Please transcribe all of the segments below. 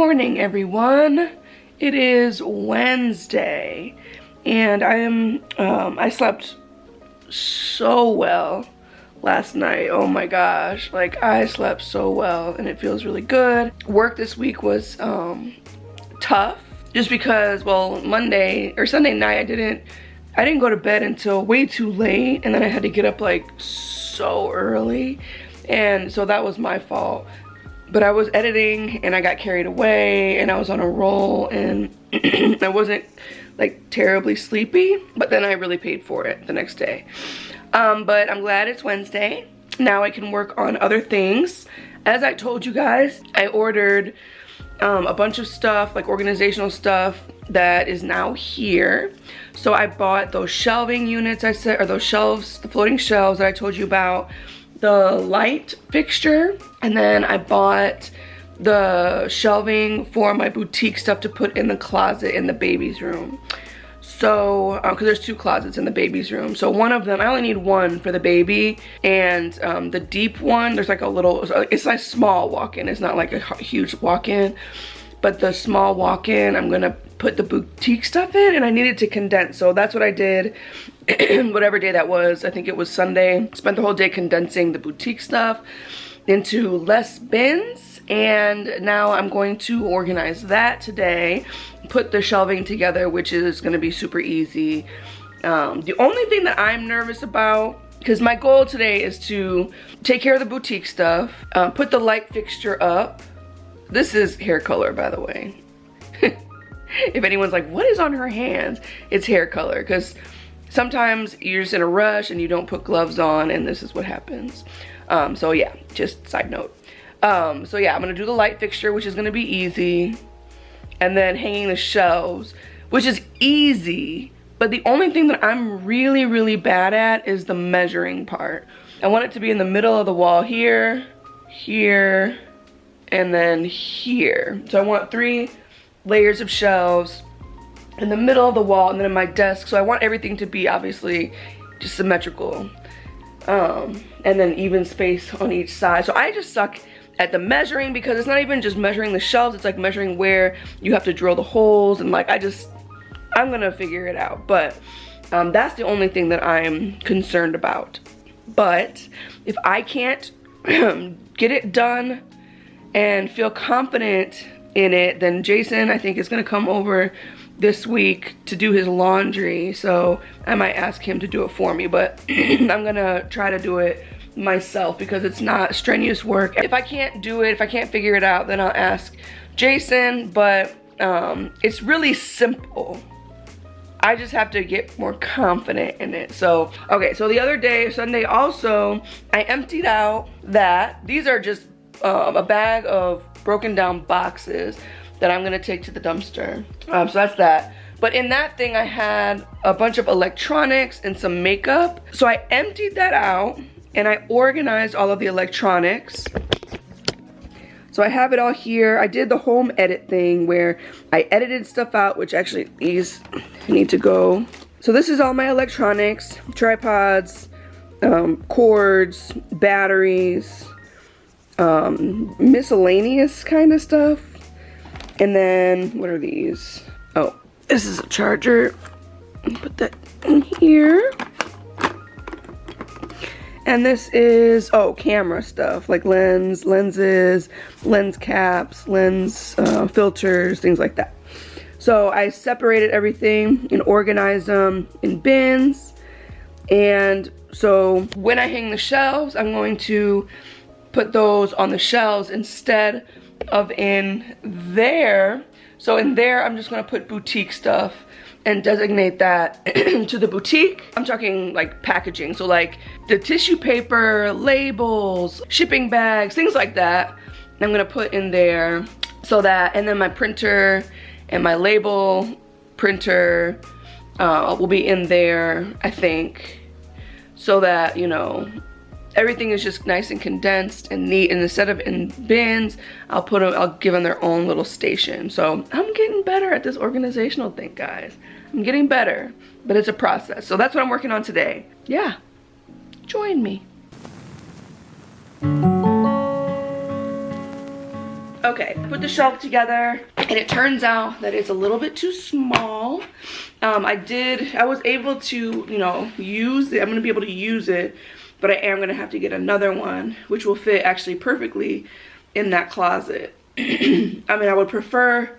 morning, everyone. It is Wednesday, and I slept so well last night. Oh my gosh, like I slept so well and it feels really good. Work this week was tough just because, well, Monday or Sunday night I didn't go to bed until way too late, and then I had to get up like so early, and so that was my fault. But I was editing and I got carried away and I was on a roll, and I wasn't like terribly sleepy, but then I really paid for it the next day. But I'm glad it's Wednesday. Now I can work on other things. As I told you guys, I ordered a bunch of stuff, like organizational stuff, that is now here. So I bought those shelving units I said, or those shelves, the floating shelves that I told you about, the light fixture, and then I bought the shelving for my boutique stuff to put in the closet in the baby's room. So, because there's two closets in the baby's room. So one of them, I only need one for the baby, and the deep one, there's like a little, it's like small walk-in. It's not like a huge walk-in, but the small walk-in, I'm gonna put the boutique stuff in, and I needed to condense. So that's what I did. Whatever day that was, I think it was Sunday. Spent the whole day condensing the boutique stuff into less bins, and now I'm going to organize that today, put the shelving together, which is going to be super easy. The only thing that I'm nervous about, because my goal today is to take care of the boutique stuff, put the light fixture up. This is hair color, by the way. If anyone's like, what is on her hands? It's hair color, because sometimes you're just in a rush and you don't put gloves on, and this is what happens. So yeah, just side note. So yeah, I'm gonna do the light fixture, which is gonna be easy, and then hanging the shelves, which is easy, but the only thing that I'm really bad at is the measuring part. I want it to be in the middle of the wall here, here, and then here. So I want 3 layers of shelves in the middle of the wall, and then in my desk. So I want everything to be obviously just symmetrical, and then even space on each side. So I just suck at the measuring, because it's not even just measuring the shelves, it's like measuring where you have to drill the holes, and like I'm gonna figure it out. But that's the only thing that I'm concerned about. But if I can't get it done and feel confident in it, then Jason, I think, is gonna come over this week to do his laundry. So I might ask him to do it for me, but I'm gonna try to do it myself because it's not strenuous work. If I can't do it, if I can't figure it out, then I'll ask Jason. But it's really simple. I just have to get more confident in it. So, okay, so the other day, Sunday also, I emptied out that. These are just a bag of broken down boxes that I'm gonna take to the dumpster. So that's that. But in that thing, I had a bunch of electronics and some makeup. So I emptied that out and I organized all of the electronics. So I have it all here. I did the home edit thing where I edited stuff out, which actually these need to go. So this is all my electronics, tripods, cords, batteries, miscellaneous kind of stuff. And then, what are these? Oh, this is a charger. Put that in here. And this is, oh, camera stuff, like lenses, lens caps, lens filters, things like that. So I separated everything and organized them in bins. And so when I hang the shelves, I'm going to put those on the shelves instead of in there. So in there, I'm just gonna put boutique stuff and designate that to the boutique. I'm talking like packaging, so like the tissue paper, labels, shipping bags, things like that. I'm gonna put in there, so that, and then my printer and my label printer will be in there, I think, so that, you know, everything is just nice and condensed and neat. And instead of in bins, I'll give them their own little station. So I'm getting better at this organizational thing, guys. I'm getting better, but it's a process. So that's what I'm working on today. Yeah, join me. Okay, put the shelf together and it turns out that it's a little bit too small. I was able to, you know, use it. I'm gonna be able to use it, but I am gonna have to get another one, which will fit actually perfectly in that closet. I mean, I would prefer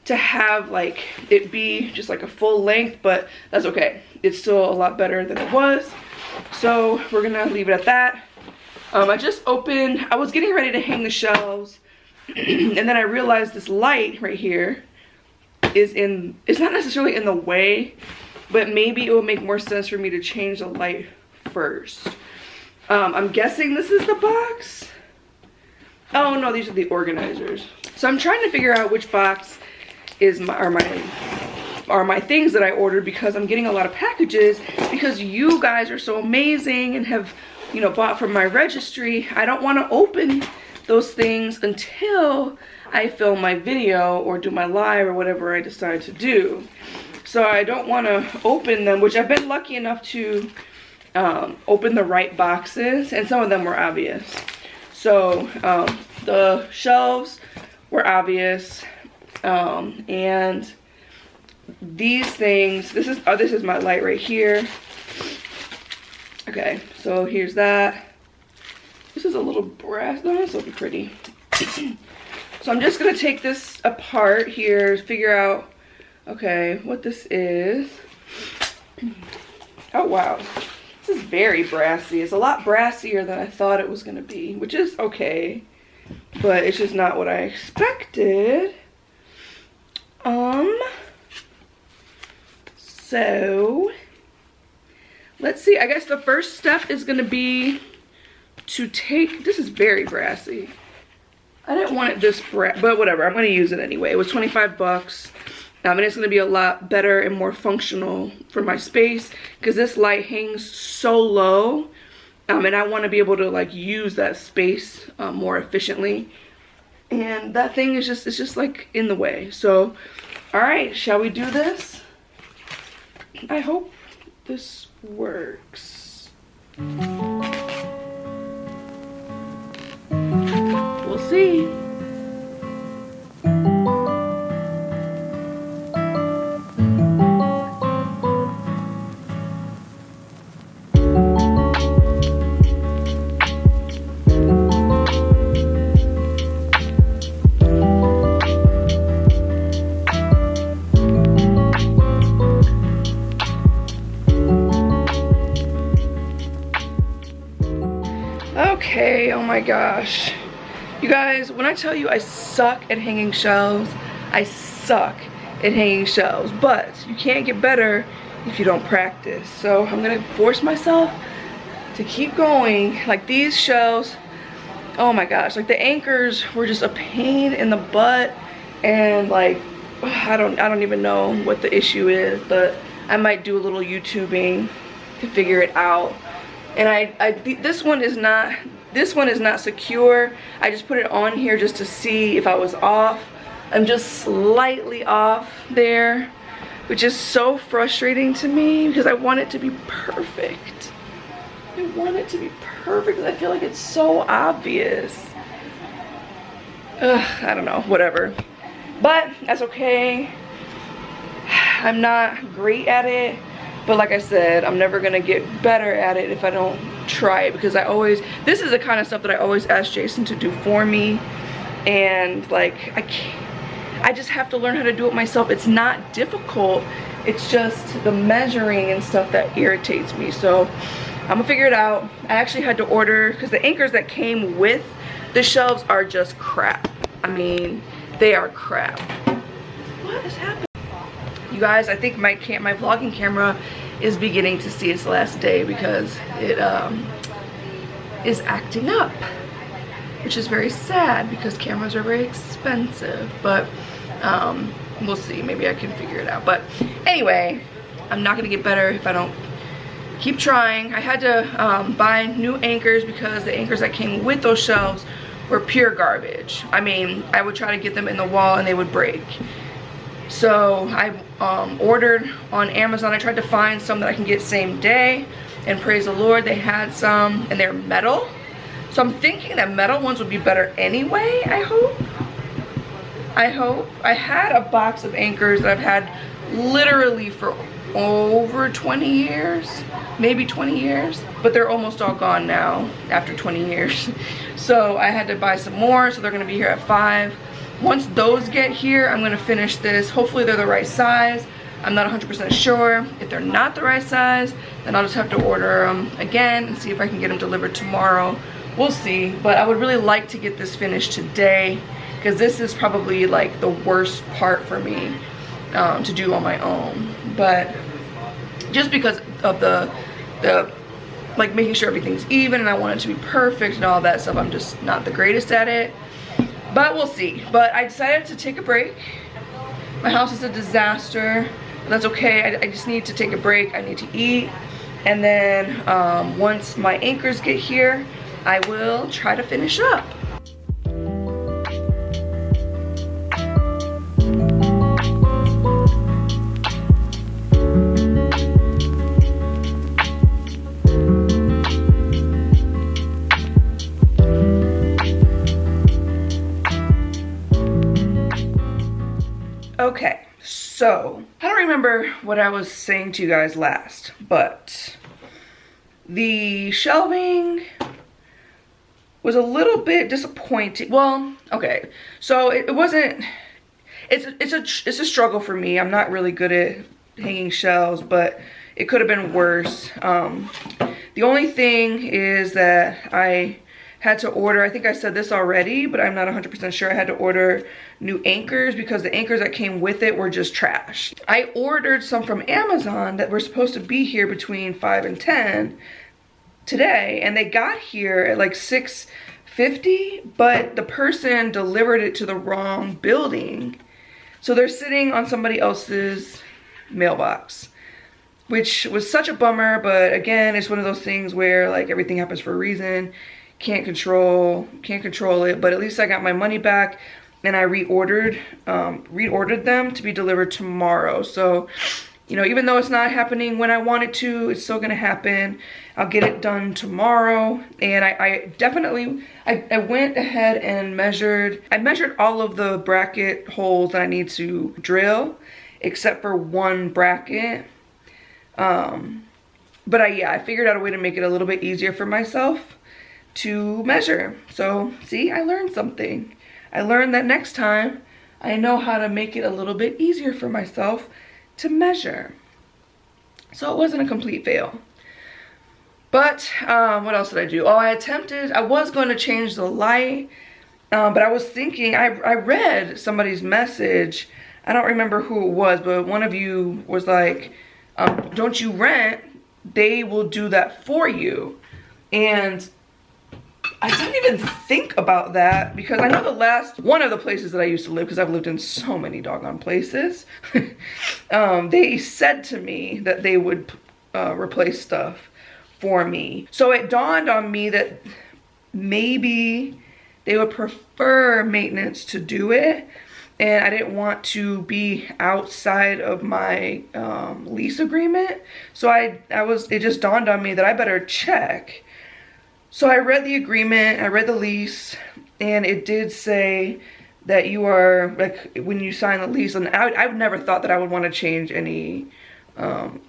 to have like it be just like a full length, but that's okay. It's still a lot better than it was. So we're gonna leave it at that. I was getting ready to hang the shelves and then I realized this light right here it's not necessarily in the way, but maybe it will make more sense for me to change the light first. I'm guessing this is the box. Oh no, these are the organizers. So I'm trying to figure out which box are my things that I ordered, because I'm getting a lot of packages because you guys are so amazing and have, you know, bought from my registry. I don't want to open those things until I film my video or do my live or whatever I decide to do. So I don't want to open them, which I've been lucky enough to open the right boxes, and some of them were obvious. So the shelves were obvious, and these things, this is my light right here. Okay, so here's that. This is a little brass. No, this will be pretty. So I'm just gonna take this apart here, figure out, okay, what this is. Oh wow, this is very brassy. It's a lot brassier than I thought it was gonna be, which is okay, but it's just not what I expected. So let's see. I guess the first step is gonna be to take, this is very brassy. I didn't want it this brass, but whatever, I'm gonna use it anyway. It was 25 bucks. And it's gonna be a lot better and more functional for my space, because this light hangs so low, and I wanna be able to like use that space more efficiently. And that thing is just, it's just like in the way. So, all right, shall we do this? I hope this works. We'll see. Okay, oh my gosh. You guys, when I tell you I suck at hanging shelves, I suck at hanging shelves, but you can't get better if you don't practice. So I'm gonna force myself to keep going. Like these shelves, oh my gosh, like the anchors were just a pain in the butt, and like I don't even know what the issue is, but I might do a little YouTubing to figure it out. And this one is not secure. I just put it on here just to see if I was off. I'm just slightly off there, which is so frustrating to me because I want it to be perfect. I want it to be perfect because I feel like it's so obvious. Ugh, I don't know, whatever. But that's okay. I'm not great at it. But like I said, I'm never gonna get better at it if I don't try it, because this is the kind of stuff that I always ask Jason to do for me, and like I just have to learn how to do it myself. It's not difficult, it's just the measuring and stuff that irritates me. So I'm gonna figure it out. I actually had to order, because the anchors that came with the shelves are just crap. I mean, they are crap. What is happening? You guys, I think my vlogging camera is beginning to see its last day because it is acting up, which is very sad because cameras are very expensive. But we'll see, maybe I can figure it out. But anyway, I'm not gonna get better if I don't keep trying. I had to buy new anchors because the anchors that came with those shelves were pure garbage. I mean, I would try to get them in the wall and they would break. So I ordered on Amazon. I tried to find some that I can get same day, and praise the Lord, they had some, and they're metal. So I'm thinking that metal ones would be better anyway, I hope. I had a box of anchors that I've had literally for over 20 years, maybe 20 years, but they're almost all gone now after 20 years. So I had to buy some more, so they're gonna be here at 5. Once those get here, I'm gonna finish this. Hopefully they're the right size. I'm not 100% sure. If they're not the right size, then I'll just have to order them again and see if I can get them delivered tomorrow. We'll see, but I would really like to get this finished today, because this is probably like the worst part for me to do on my own. But just because of the like making sure everything's even, and I want it to be perfect and all that stuff, I'm just not the greatest at it. But we'll see. But I decided to take a break. My house is a disaster, but that's okay. I just need to take a break. I need to eat, and then once my anchors get here, I will try to finish up. Okay, so I don't remember what I was saying to you guys last, but the shelving was a little bit disappointing. Well, okay, so it wasn't, it's a struggle for me. I'm not really good at hanging shelves, but it could have been worse. The only thing is that I had to order, I think I said this already, but I'm not 100% sure. I had to order new anchors because the anchors that came with it were just trash. I ordered some from Amazon that were supposed to be here between 5 and 10 today, and they got here at like 6:50, but the person delivered it to the wrong building. So they're sitting on somebody else's mailbox, which was such a bummer. But again, it's one of those things where like everything happens for a reason. Can't control it, but at least I got my money back, and I reordered them to be delivered tomorrow. So, you know, even though it's not happening when I want it to, it's still gonna happen. I'll get it done tomorrow. And I definitely went ahead and I measured all of the bracket holes that I need to drill, except for one bracket. But I figured out a way to make it a little bit easier for myself to measure. So see, I learned something. I learned that next time I know how to make it a little bit easier for myself to measure. So it wasn't a complete fail. But what else did I do? Oh, I was going to change the light, but I was thinking, I read somebody's message. I don't remember who it was, but one of you was like, don't you rent? They will do that for you. And I didn't even think about that, because I know one of the places that I used to live, because I've lived in so many doggone places, they said to me that they would replace stuff for me. So it dawned on me that maybe they would prefer maintenance to do it, and I didn't want to be outside of my lease agreement. So it just dawned on me that I better check. So I read the agreement, I read the lease, and it did say that you are, like, when you sign the lease, and I've never thought that I would want to change any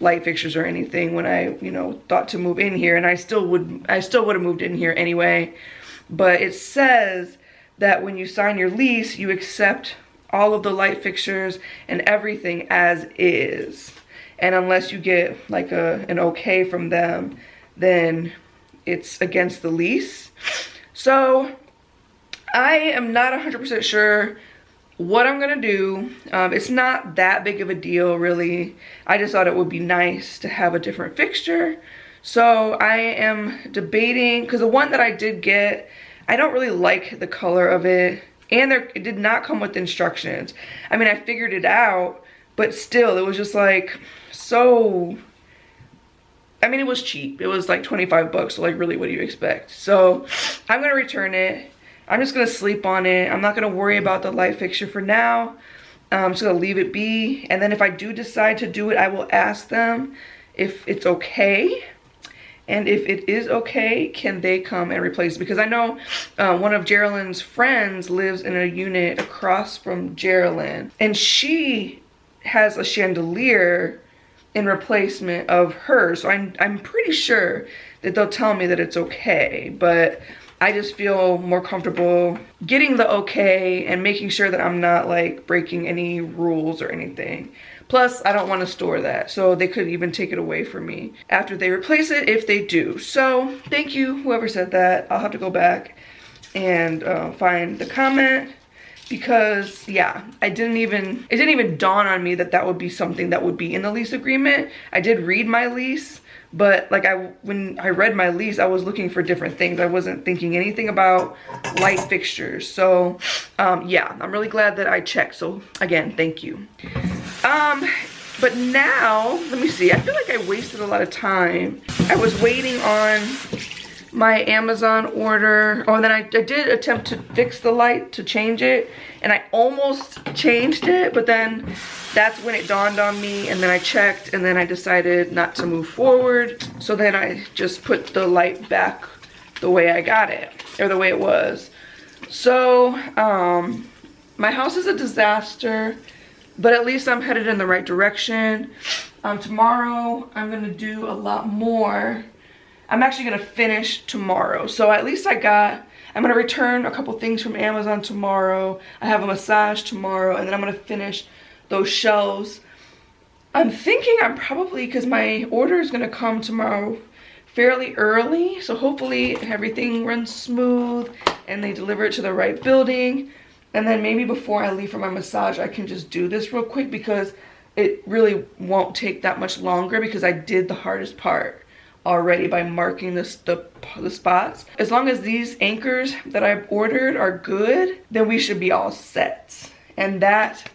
light fixtures or anything when I, you know, thought to move in here, and I still would have moved in here anyway. But it says that when you sign your lease, you accept all of the light fixtures and everything as is. And unless you get like an okay from them, then it's against the lease. So I am not 100% sure what I'm gonna do. It's not that big of a deal, really. I just thought it would be nice to have a different fixture. So I am debating, because the one that I did get, I don't really like the color of it, and it did not come with instructions. I mean, I figured it out, but still, it was just like so. I mean, it was cheap. It was like 25 bucks, so like, really, what do you expect? So I'm gonna return it. I'm just gonna sleep on it. I'm not gonna worry about the light fixture for now. I'm just gonna leave it be. And then if I do decide to do it, I will ask them if it's okay. And if it is okay, can they come and replace it? Because I know one of Geraldine's friends lives in a unit across from Geraldine, and she has a chandelier in replacement of hers. So I'm pretty sure that they'll tell me that it's okay, but I just feel more comfortable getting the okay and making sure that I'm not like breaking any rules or anything. Plus, I don't want to store that, so they could even take it away from me after they replace it if they do. So thank you, whoever said that. I'll have to go back and find the comment, because yeah, it didn't even dawn on me that that would be something that would be in the lease agreement. I did read my lease, but like when I read my lease, I was looking for different things. I wasn't thinking anything about light fixtures. So yeah, I'm really glad that I checked. So again, thank you. But now, let me see. I feel like I wasted a lot of time. I was waiting on my Amazon order. Oh, and then I did attempt to fix the light, to change it, and I almost changed it, but then that's when it dawned on me, and then I checked, and then I decided not to move forward. So then I just put the light back the way I got it, or the way it was. So my house is a disaster, but at least I'm headed in the right direction. Tomorrow I'm gonna do a lot more. I'm actually gonna finish tomorrow. So at least I'm gonna return a couple things from Amazon tomorrow. I have a massage tomorrow, and then I'm gonna finish those shelves. I'm thinking I'm probably, because my order is gonna come tomorrow fairly early, so hopefully everything runs smooth and they deliver it to the right building. And then maybe before I leave for my massage, I can just do this real quick, because it really won't take that much longer, because I did the hardest part already by marking the spots. As long as these anchors that I've ordered are good, then we should be all set. And that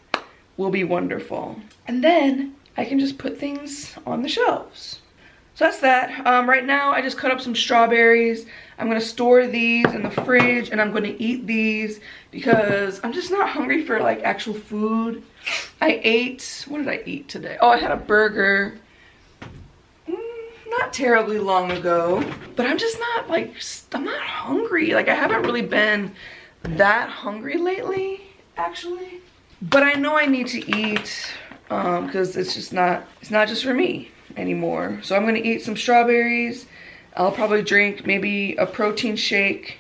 will be wonderful. And then I can just put things on the shelves. So that's that. Right now I just cut up some strawberries. I'm gonna store these in the fridge, and I'm gonna eat these because I'm just not hungry for like actual food. I ate, what did I eat today? Oh, I had a burger not terribly long ago, but I'm just not like, I'm not hungry. Like I haven't really been that hungry lately, actually. But I know I need to eat because it's not just for me anymore. So I'm gonna eat some strawberries. I'll probably drink maybe a protein shake,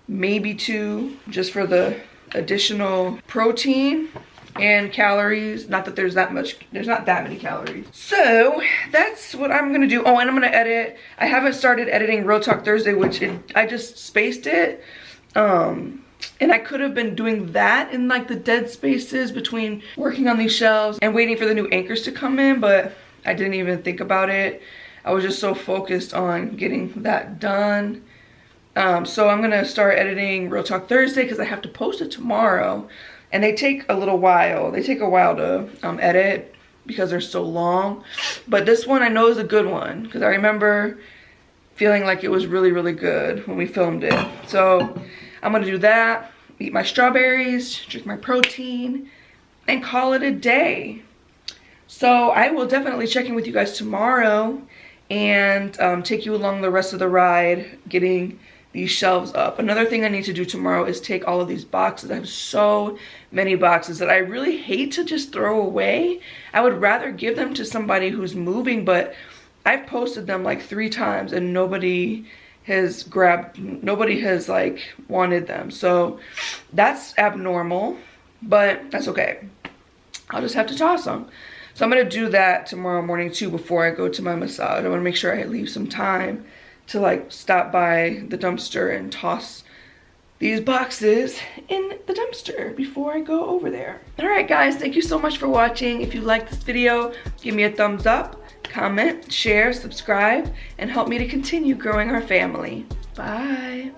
maybe 2, just for the additional protein and calories. Not that there's not that many calories. So that's what I'm gonna do. Oh, and I'm gonna edit. I haven't started editing Real Talk Thursday, which I just spaced it. And I could have been doing that in like the dead spaces between working on these shelves and waiting for the new anchors to come in, but I didn't even think about it. I was just so focused on getting that done. So I'm gonna start editing Real Talk Thursday because I have to post it tomorrow. And they take a little while. They take a while to edit because they're so long. But this one I know is a good one, because I remember feeling like it was really, really good when we filmed it. So I'm gonna do that, eat my strawberries, drink my protein, and call it a day. So I will definitely check in with you guys tomorrow and take you along the rest of the ride getting these shelves up. Another thing I need to do tomorrow is take all of these boxes. I have so many boxes that I really hate to just throw away. I would rather give them to somebody who's moving, but I've posted them like 3 times and nobody has like wanted them. So that's abnormal, but that's okay. I'll just have to toss them. So I'm gonna do that tomorrow morning too before I go to my massage. I wanna make sure I leave some time to like stop by the dumpster and toss these boxes in the dumpster before I go over there. All right guys, thank you so much for watching. If you liked this video, give me a thumbs up, comment, share, subscribe, and help me to continue growing our family. Bye.